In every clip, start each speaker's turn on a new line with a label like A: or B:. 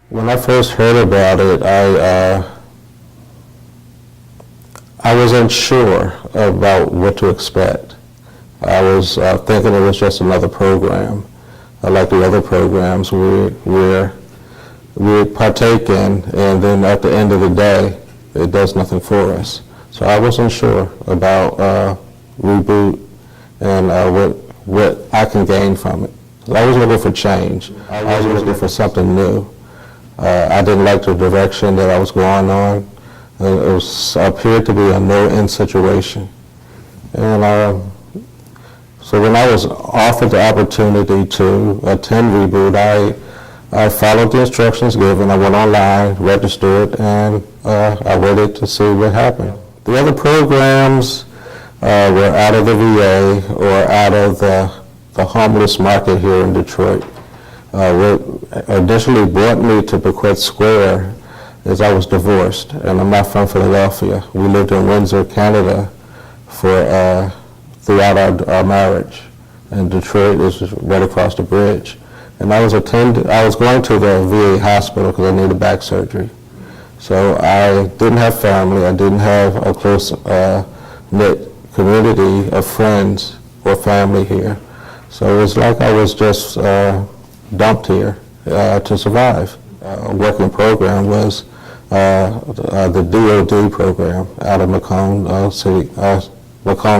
A: When I first heard about it, I was unsure about what to expect. I was thinking it was just another program, like the other programs where we partake in, and then at the end of the day, it does nothing for us. So I was unsure about REBOOT and what I can gain from it. I was looking for change. I was looking for something new. I didn't like the direction that I was going on. It appeared to be a no-end situation. And so when I was offered the opportunity to attend REBOOT, I followed the instructions given. I went online, registered, and I waited to see what happened. The other programs were out of the VA or out of the homeless market here in Detroit. What initially brought me to Bequette Square is I was divorced, and I'm not from Philadelphia. We lived in Windsor, Canada throughout our marriage, and Detroit is right across the bridge. And I was going to the VA hospital because I needed back surgery. So I didn't have family, I didn't have a close knit community of friends or family here. So it was like I was just dumped here to survive. A working program was the DOD program out of Macomb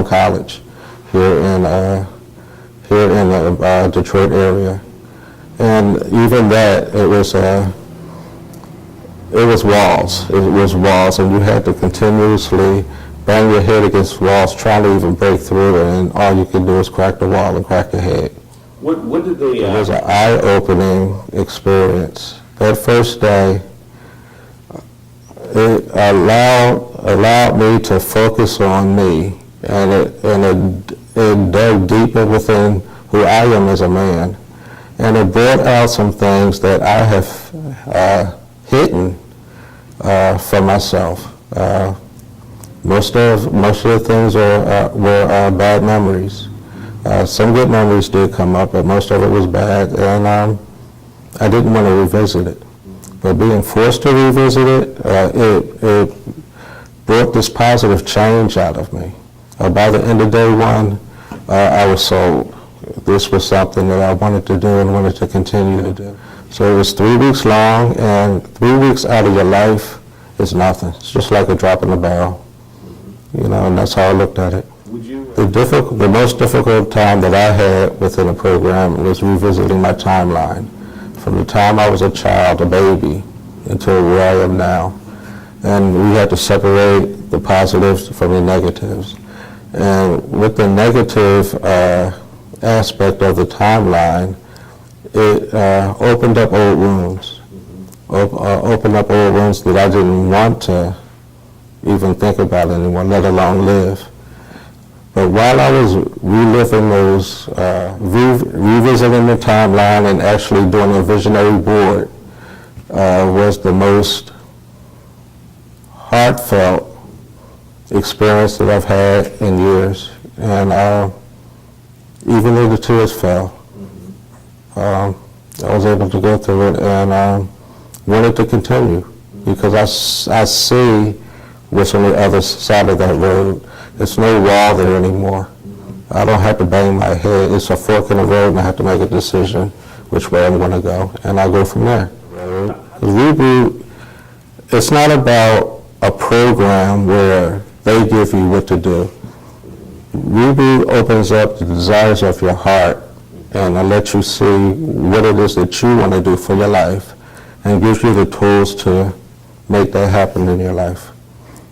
A: College here in the Detroit area. And even that, it was walls. It was walls, and you had to continuously bang your head against walls trying to even break through, and all you could do is crack the wall and crack your head.
B: What did they...
A: It was an eye-opening experience. That first day, it allowed me to focus on me, and it dug deeper within who I am as a man. And it brought out some things that I have hidden from myself. Most of the things were bad memories. Some good memories did come up, but most of it was bad, and I didn't want to revisit it. But being forced to revisit it, it brought this positive change out of me. By the end of day one, I was sold. This was something that I wanted to do and wanted to continue to do. So it was 3 weeks long, and 3 weeks out of your life is nothing. It's just like a drop in the barrel, and that's how I looked at it. The most difficult time that I had within the program was revisiting my timeline, from the time I was a child, a baby, until where I am now. And we had to separate the positives from the negatives. And with the negative aspect of the timeline, it opened up old wounds. Opened up old wounds that I didn't want to even think about anymore, let alone live. But while I was reliving those, revisiting the timeline and actually doing a visionary board was the most heartfelt experience that I've had in years. And even though the tears fell, I was able to go through it and wanted to continue, because I see what's on the other side of that road. There's no wall there anymore. I don't have to bang my head. It's a fork in the road, and I have to make a decision which way I'm going to go, and I go from there. REBOOT, it's not about a program where they give you what to do. REBOOT opens up the desires of your heart and lets you see what it is that you want to do for your life, and gives you the tools to make that happen in your life.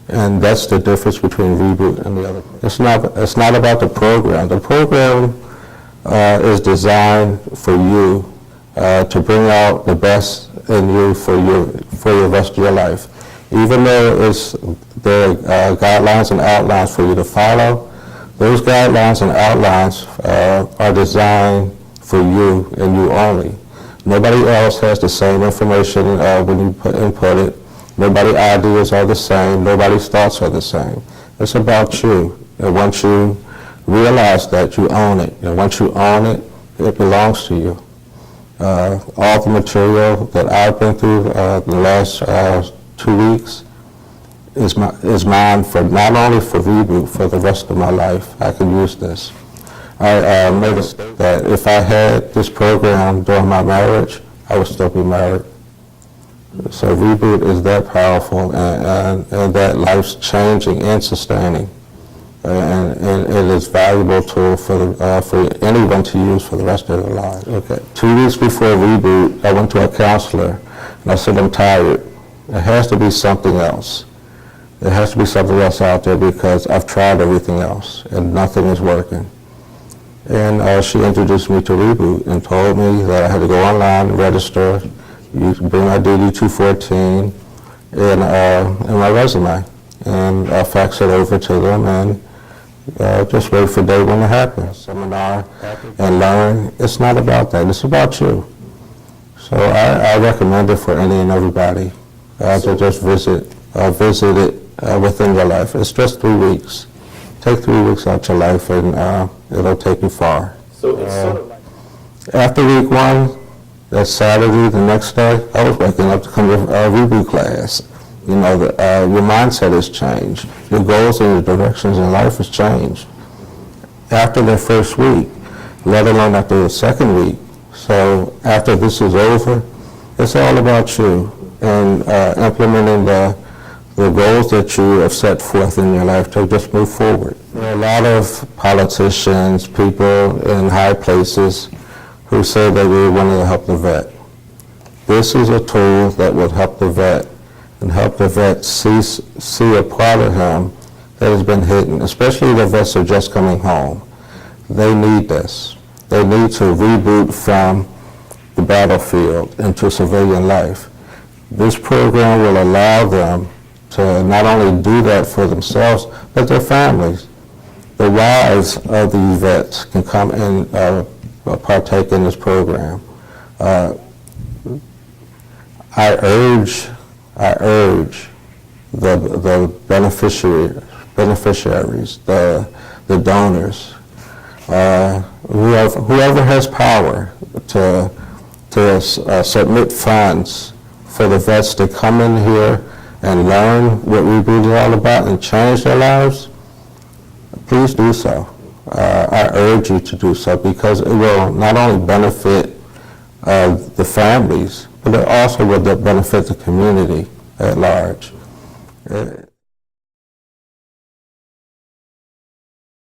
A: And that's the difference between REBOOT and the other. It's not about the program. The program is designed for you to bring out the best in you for your rest of your life. Even though there are guidelines and outlines for you to follow, those guidelines and outlines are designed for you and you only. Nobody else has the same information when you input it. Nobody's ideas are the same. Nobody's thoughts are the same. It's about you. And once you realize that, you own it. And once you own it, it belongs to you. All the material that I've been through the last 2 weeks is mine for not only for Reboot, for the rest of my life. I can use this. I made a statement that if I had this program during my marriage, I would still be married. So Reboot is that powerful, and that life's changing and sustaining. And it is valuable tool for anyone to use for the rest of their lives. Okay. 2 weeks before Reboot, I went to a counselor, and I said, I'm tired. There has to be something else. There has to be something else out there because I've tried everything else, and nothing is working. And she introduced me to Reboot and told me that I had to go online and register, you can bring my DD-214 and my resume, and I'll fax it over to them, and just wait for day one to happen. Seminar and learn. It's not about that. It's about you. So I recommend it for any and everybody to just visit it within your life. It's just 3 weeks. Take 3 weeks out your life, and it'll take you far.
B: So it's sort of like
A: after week 1, that Saturday, the next day, I was waking up to come to a Reboot class. You know, your mindset has changed. Your goals and your directions in life has changed. After the first week, let alone after the second week. So after this is over, it's all about you and implementing the goals that you have set forth in your life to just move forward. There are a lot of politicians, people in high places who say that we wanted to help the vet. This is a tool that will help the vet and help the vet see a part of him that has been hidden, especially the vets who are just coming home. They need this. They need to reboot from the battlefield into civilian life. This program will allow them to not only do that for themselves, but their families. The wives of these vets can come and partake in this program. I urge the beneficiaries, the donors, whoever has power to submit funds for the vets to come in here and learn what Reboot is all about and change their lives. Please do so. I urge you to do so because it will not only benefit the families, but it also will benefit the community at large.